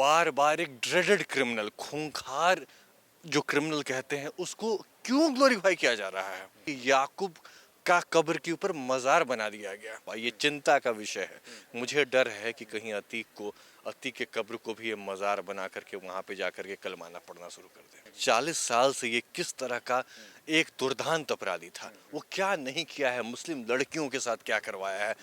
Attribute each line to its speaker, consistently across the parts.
Speaker 1: बार बार एक dreaded criminal, खूंखार जो क्रिमिनल कहते हैं, उसको क्यों ग्लोरीफाई किया जा रहा है? याकूब का कब्र के ऊपर मजार बना दिया गया। ये चिंता का विषय है। मुझे डर है कि कहीं अतीक के कब्र को भी ये मजार बना करके वहां पे जाकर के कलमाना पढ़ना शुरू कर दे। 40 साल से ये किस तरह का एक दुर्दांत अपराधी था, वो क्या नहीं किया है, मुस्लिम लड़कियों के साथ क्या करवाया है,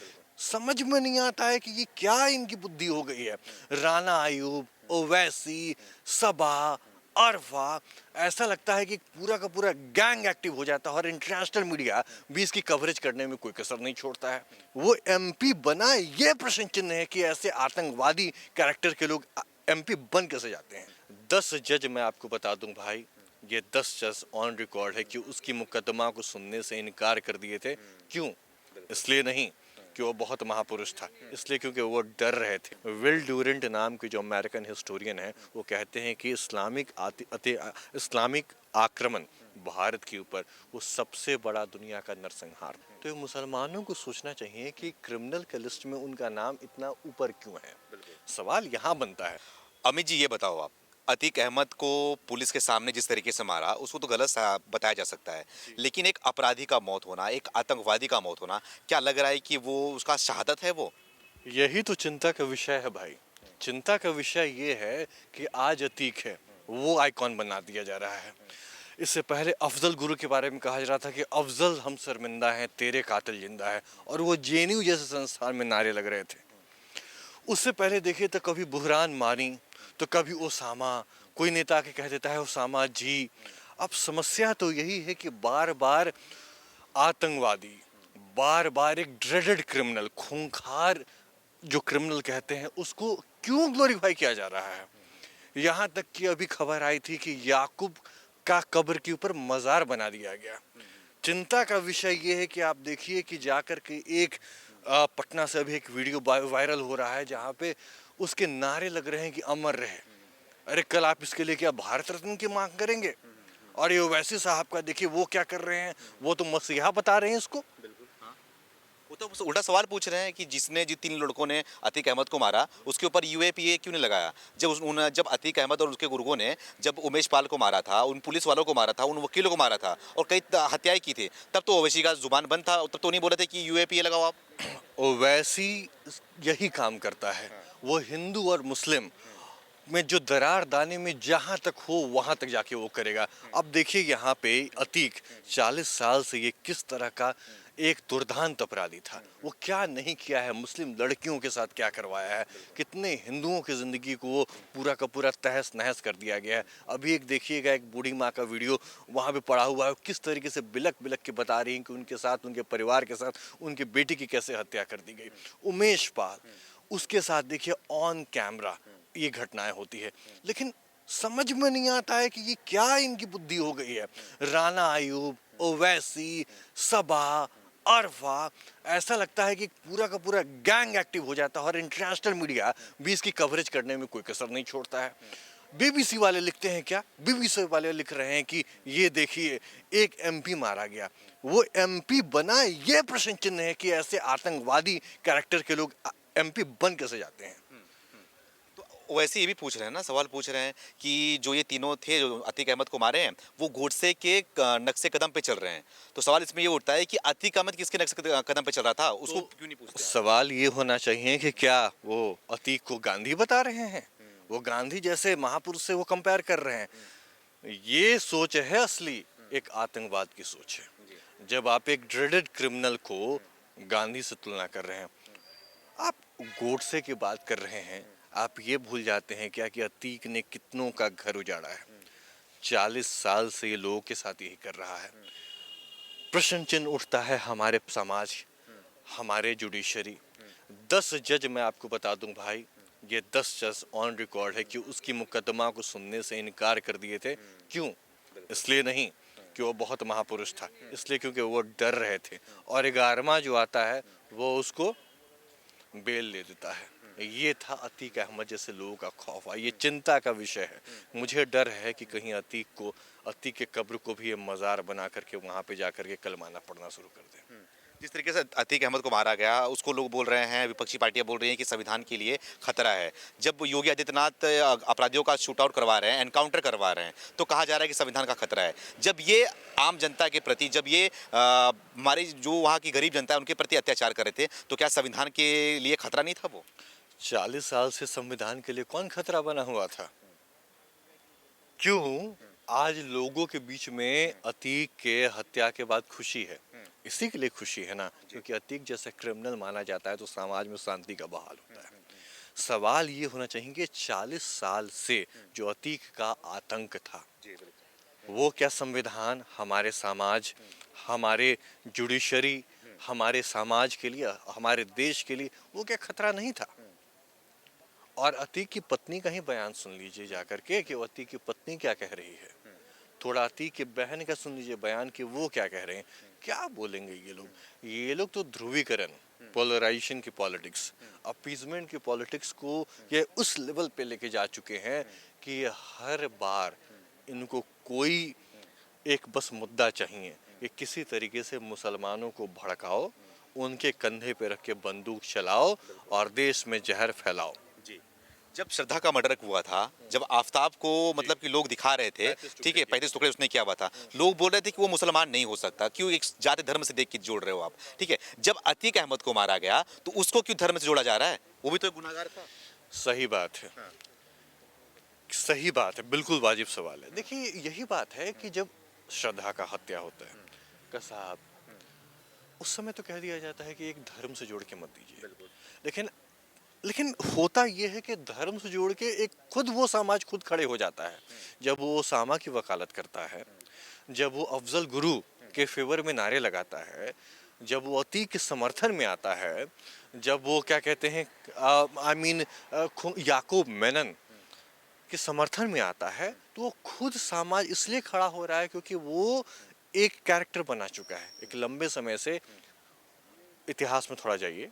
Speaker 1: समझ में नहीं आता है कि ये क्या इनकी बुद्धि हो गई है। राना अयूब, ओवैसी, सबा, अरफा, ऐसा लगता है कि पूरा का पूरा गैंग एक्टिव हो जाता है और इंटरनेशनल मीडिया भी इसकी कवरेज करने में कोई कसर नहीं छोड़ता है। वो एमपी बना, ये प्रश्न चिन्ह है कि ऐसे आतंकवादी कैरेक्टर के लोग एमपी बन कैसे जाते हैं। 10 जज, मैं आपको बता दूं भाई, ये 10 जज ऑन रिकॉर्ड है कि उसकी मुकदमा को सुनने से इनकार कर दिए थे। क्यों? इसलिए नहीं कि वो बहुत महापुरुष था, इसलिए क्योंकि वो डर रहे थे। विल ड्यूरेंट नाम के जो अमेरिकन हिस्टोरियन है, वो कहते हैं कि इस्लामिक आक्रमण भारत के ऊपर वो सबसे बड़ा दुनिया का नरसंहार। तो ये मुसलमानों को सोचना चाहिए कि क्रिमिनल के लिस्ट में उनका नाम इतना ऊपर क्यों है। सवाल यहाँ बनता है।
Speaker 2: अमित जी, ये बताओ आप, अतीक अहमद को पुलिस के सामने जिस तरीके से मारा उसको तो गलत बताया जा सकता है, लेकिन एक अपराधी का मौत होना, एक आतंकवादी का मौत होना, क्या लग रहा है कि वो उसका शहादत है वो?
Speaker 1: यही तो चिंता का विषय है भाई। चिंता का विषय ये है कि आज अतीक है, वो आइकॉन बना दिया जा रहा है। इससे पहले अफजल गुरु के बारे में कहा जा रहा था कि अफजल, हम शर्मिंदा हैं, तेरे कातिल जिंदा है, और वो जेएनयू जैसे संस्थान में नारे लग रहे थे। उससे पहले देखिए तो कभी बुहरान मानी, तो कभी ओसामा, कोई नेता के कह देता है ओसामा जी। अब समस्या तो यही है कि बार बार आतंकवादी, बार बार एक ड्रेडेड क्रिमिनल, खूंखार जो क्रिमिनल कहते हैं, उसको क्यों ग्लोरीफाई किया जा रहा है। यहाँ तक कि अभी खबर आई थी कि याकूब का कब्र के ऊपर मजार बना दिया गया। चिंता का विषय ये है कि आप देखिए कि जाकर के एक पटना से अभी एक वीडियो वायरल हो रहा है जहाँ पे उसके नारे लग रहे हैं कि अमर रहे। अरे कल आप इसके लिए क्या भारत रत्न की मांग करेंगे? और ये ओवैसी साहब का देखिए वो क्या कर रहे हैं, वो तो मसीहा बता रहे हैं इसको।
Speaker 2: वो तो उल्टा सवाल पूछ रहे हैं कि जिन 3 लड़कों ने अतीक अहमद को मारा उसके ऊपर यूएपीए क्यों नहीं लगाया? जब अतीक अहमद और उसके गुर्गों ने जब उमेश पाल को मारा था, उन पुलिस वालों को मारा था, उन वकीलों को मारा था और कई हत्याएं की थी, तब तो ओवैसी का जुबान बंद था, तब तो नहीं बोले थे कि यूएपीए लगाओ आप।
Speaker 1: ओवैसी यही काम करता है। वो हिंदू और मुस्लिम में जो दरार दाने में जहां तक हो वहां तक जाके वो करेगा। अब देखिए यहाँ पे अतीक 40 साल से ये किस तरह का एक दुर्दांत अपराधी था, वो क्या नहीं किया है, मुस्लिम लड़कियों के साथ क्या करवाया है, कितने हिंदुओं की जिंदगी को वो पूरा का पूरा तहस नहस कर दिया गया है। अभी एक देखिएगा, एक बूढ़ी माँ का वीडियो वहां पे पड़ा हुआ है, किस तरीके से बिलक बिलक के बता रही हैं कि उनके साथ, उनके परिवार के साथ उनकी बेटी की कैसे हत्या कर दी गई। उमेश पाल, उसके साथ देखिए ऑन कैमरा ये घटनाएं होती है, लेकिन समझ में नहीं आता है कि ये क्या इनकी बुद्धि हो गई है। राना अयूब, ओवैसी, सबा, अरफा, ऐसा लगता है कि पूरा का पूरा गैंग एक्टिव हो जाता है और इंटरनेशनल मीडिया भी इसकी कवरेज करने में कोई कसर नहीं छोड़ता है। बीबीसी वाले लिखते हैं क्या? बीबीसी वाले लिख रहे हैं कि ये देखिए एक एमपी मारा गया। वो एमपी बना, ये प्रश्न चिन्ह है कि ऐसे आतंकवादी कैरेक्टर के लोग एमपी बन कैसे जाते हैं।
Speaker 2: वैसे ये भी पूछ रहे हैं ना, सवाल पूछ रहे हैं कि जो ये तीनों थे जो अतीक अहमद को मारे हैं, वो गोडसे के नक्शे कदम पे चल रहे हैं। तो सवाल इसमें ये उठता है कि अतीक अहमद किसके नक्शे कदम पे चल रहा था, उसको क्यों नहीं पूछते हैं?
Speaker 1: सवाल ये होना चाहिए कि क्या वो अतीक को गांधी बता रहे हैं, वो गांधी जैसे महापुरुष से वो कंपेयर कर रहे हैं। ये सोच है असली एक आतंकवाद की सोच है। जब आप एक ड्रेडेड क्रिमिनल को गांधी से तुलना कर रहे हैं, आप गोडसे की बात कर रहे हैं, आप ये भूल जाते हैं क्या कि अतीक ने कितनों का घर उजाड़ा है। 40 साल से ये लोगों के साथ यही कर रहा है। प्रश्न चिन्ह उठता है हमारे समाज, हमारे जुडिशरी। 10 जज, मैं आपको बता दूं भाई, ये 10 जज ऑन रिकॉर्ड है कि उसकी मुकदमा को सुनने से इनकार कर दिए थे। क्यों? इसलिए नहीं कि वो बहुत महापुरुष था, इसलिए क्योंकि वो डर रहे थे, और 11वां जो आता है वो उसको बेल दे देता है। ये था अतीक अहमद जैसे लोगों का खौफ। ये चिंता का विषय है। मुझे डर है कि कहीं अतीक के कब्र को भी ये मजार बना करके वहां पे जाकर के कलमाना पढ़ना शुरू कर दे।
Speaker 2: जिस तरीके से अतीक अहमद को मारा गया उसको लोग बोल रहे हैं, विपक्षी पार्टियां बोल रही हैं कि संविधान के लिए खतरा है। जब योगी आदित्यनाथ अपराधियों का शूट आउट करवा रहे हैं, एनकाउंटर करवा रहे हैं, तो कहा जा रहा है कि संविधान का खतरा है। जब ये आम जनता के प्रति, जब ये हमारी जो वहाँ की गरीब जनता है उनके प्रति अत्याचार कर रहे थे, तो क्या संविधान के लिए खतरा नहीं था वो?
Speaker 1: 40 साल से संविधान के लिए कौन खतरा बना हुआ था? क्यों आज लोगों के बीच में अतीक के हत्या के बाद खुशी है? इसी के लिए खुशी है ना, क्योंकि अतीक जैसे क्रिमिनल माना जाता है तो समाज में शांति का बहाल होता है। सवाल ये होना चाहिए कि 40 साल से जो अतीक का आतंक था, वो क्या संविधान हमारे समाज, हमारे जुडिशरी, हमारे समाज के लिए, हमारे देश के लिए वो क्या खतरा नहीं था? और अतीक की पत्नी का ही बयान सुन लीजिए जाकर के कि वो अतीक की पत्नी क्या कह रही है। थोड़ा अतीक की बहन का सुन लीजिए बयान कि वो क्या कह रहे हैं। क्या बोलेंगे ये लोग तो ध्रुवीकरण, पोलराइजेशन की पॉलिटिक्स, अपीजमेंट की पॉलिटिक्स को ये उस लेवल पे लेके जा चुके हैं कि हर बार इनको कोई एक बस मुद्दा चाहिए कि किसी तरीके से मुसलमानों को भड़काओ, उनके कंधे पे रख के बंदूक चलाओ और देश में जहर फैलाओ।
Speaker 2: जी। जब श्रद्धा का मर्डर हुआ था, जब आफताब को मतलब कि लोग दिखा रहे थे,
Speaker 1: 35
Speaker 2: ठीक है,
Speaker 1: टुकड़े
Speaker 2: 35 टुकड़े उसने किया हुआ था, लोग बोल रहे थे कि वो मुसलमान नहीं हो सकता, क्यों एक जाति धर्म से देख के जोड़ रहे हो आप? ठीक है, जब अतीक अहमद को मारा गया तो उसको क्यों धर्म से जोड़ा जा रहा है? वो भी तो एक गुनाहगार था।
Speaker 1: सही बात है, सही बात है, बिल्कुल वाजिब सवाल है। देखिए यही बात है कि जब श्रद्धा का हत्या होता है कसाब, उस समय तो कह दिया जाता है कि एक धर्म से जोड़ के मत दीजिए। लेकिन लेकिन होता यह है कि धर्म से जोड़ के एक खुद वो समाज खुद खड़े हो जाता है। जब वो ओसामा की वकालत करता है, जब वो अफजल गुरु के फेवर में नारे लगाता है, जब वो अतीक के समर्थन में आता है, जब वो क्या कहते हैं आई मीन याकूब मेनन के समर्थन में आता है, तो वो खुद समाज इसलिए खड़ा हो रहा है क्योंकि वो एक कैरेक्टर बना चुका है। एक लंबे समय से इतिहास में थोड़ा जाइए,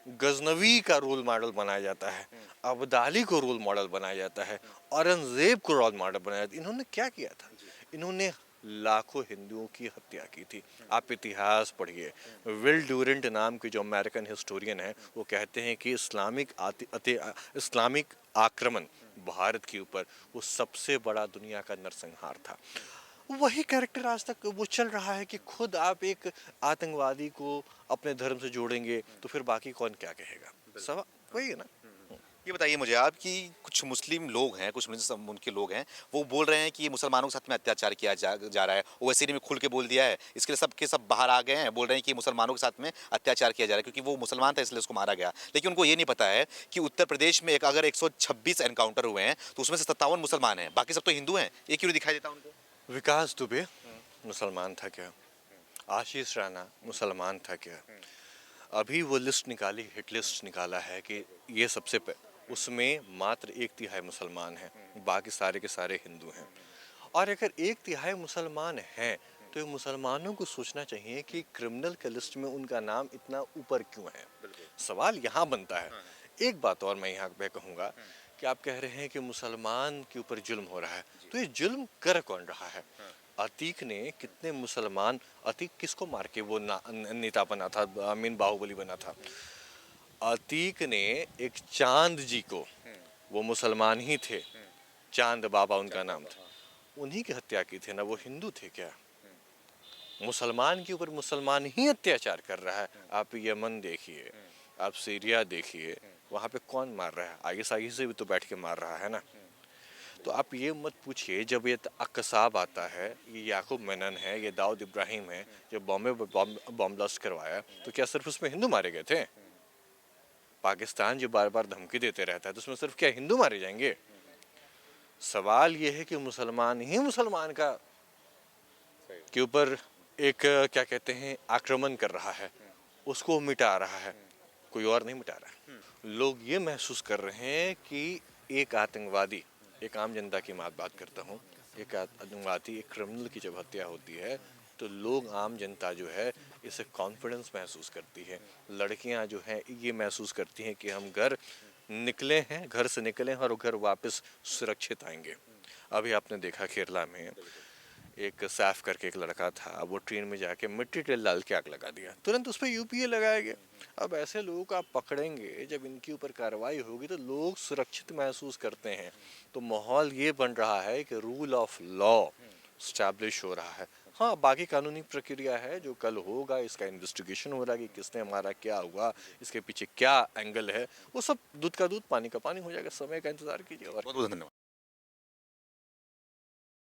Speaker 1: गजनवी का रोल मॉडल बनाया जाता है, अब्दाली को रोल मॉडल बनाया जाता है, औरंगजेब को रोल मॉडल बनाया जाता है। इन्होंने क्या किया था? इन्होंने लाखों हिंदुओं की हत्या की थी। आप इतिहास पढ़िए, विल ड्यूरेंट नाम के जो अमेरिकन हिस्टोरियन है, वो कहते हैं कि इस्लामिक आक्रमण भारत के ऊपर वो सबसे बड़ा दुनिया का नरसंहार था। वही कैरेक्टर आज तक वो चल रहा है कि खुद आप एक आतंकवादी को अपने धर्म से जोड़ेंगे तो फिर बाकी कौन क्या कहेगा। सब वही है ना।
Speaker 2: ये बताइए मुझे आप कि कुछ मुस्लिम लोग हैं, कुछ मुस्लिम उनके लोग हैं, वो बोल रहे हैं कि मुसलमानों के साथ में अत्याचार किया जा रहा है। ओवैसी ने भी खुल के बोल दिया है, इसके लिए सब के सब बाहर आ गए हैं, बोल रहे हैं कि मुसलमानों के साथ में अत्याचार किया जा रहा है क्योंकि वो मुसलमान था इसलिए उसको मारा गया। लेकिन उनको ये नहीं पता है कि उत्तर प्रदेश में अगर 126 एनकाउंटर हुए हैं तो उसमें से 57 मुसलमान हैं, बाकी सब तो हिंदू हैं। ये क्यों नहीं दिखाई देता उनको?
Speaker 1: विकास दुबे मुसलमान था क्या? आशीष राणा मुसलमान था क्या? अभी वो लिस्ट निकाली, हिट लिस्ट निकाला है कि ये उसमें मात्र 1/3 मुसलमान हैं, बाकी सारे के सारे हिंदू हैं। और अगर 1/3 मुसलमान हैं तो ये मुसलमानों को सोचना चाहिए कि क्रिमिनल के लिस्ट में उनका नाम इतना ऊपर क्यों है। सवाल यहाँ बनता है। एक बात और मैं यहाँ पे कहूँगा कि आप कह रहे हैं कि मुसलमान के ऊपर जुल्म हो रहा है, तो ये जुल्म कर कौन रहा है? अतीक ने कितने मुसलमान, अतीक किसको मार के वो नेता बना था, आई मीन बाहुबली बना था? अतीक ने एक चांद जी को, वो मुसलमान ही थे, चांद बाबा उनका नाम था, उन्हीं की हत्या की थी ना। वो हिंदू थे क्या? मुसलमान के ऊपर मुसलमान ही अत्याचार कर रहा है। आप यमन देखिए, आप सीरिया देखिए, वहाँ पे कौन मार रहा है? आईएसआई से भी तो बैठ के मार रहा है ना। तो आप ये मत पूछिए, जब ये अक्साब आता है, ये याकूब मेनन है, ये दाऊद इब्राहिम है, जब बॉम्बे बॉम्ब ब्लास्ट करवाया तो क्या सिर्फ उसमें हिंदू मारे गए थे? पाकिस्तान जो बार बार धमकी देते रहता है तो उसमें सिर्फ क्या हिंदू मारे जाएंगे? सवाल ये है कि मुसलमान ही मुसलमान का के ऊपर एक क्या कहते हैं आक्रमण कर रहा है, उसको मिटा रहा है, कोई और नहीं मिटा रहा है। लोग ये महसूस कर रहे हैं कि एक आतंकवादी, एक आम जनता की बात करता हूँ, एक आतंकवादी, एक क्रिमिनल की जब हत्या होती है तो लोग, आम जनता जो है, इसे कॉन्फिडेंस महसूस करती है। लड़कियां जो हैं ये महसूस करती हैं कि हम घर निकले हैं, घर से निकले हैं और घर वापस सुरक्षित आएंगे। अभी आपने देखा केरला में एक सैफ करके एक लड़का था, वो ट्रेन में जाके मिट्टी तेल डाल के आग लगा दिया, तुरंत उस पर यूपीए लगाया गया। अब ऐसे लोगों को आप पकड़ेंगे, जब इनके ऊपर कार्रवाई होगी तो लोग सुरक्षित महसूस करते हैं। तो माहौल ये बन रहा है कि रूल ऑफ लॉ स्टैब्लिश हो रहा है। हाँ, बाकी कानूनी प्रक्रिया है जो कल होगा, इसका इन्वेस्टिगेशन हो रहा है कि किसने मारा, क्या हुआ, इसके पीछे क्या एंगल है, वो सब दूध का दूध पानी का पानी हो जाएगा। समय का इंतजार कीजिए और
Speaker 2: बहुत बहुत धन्यवाद।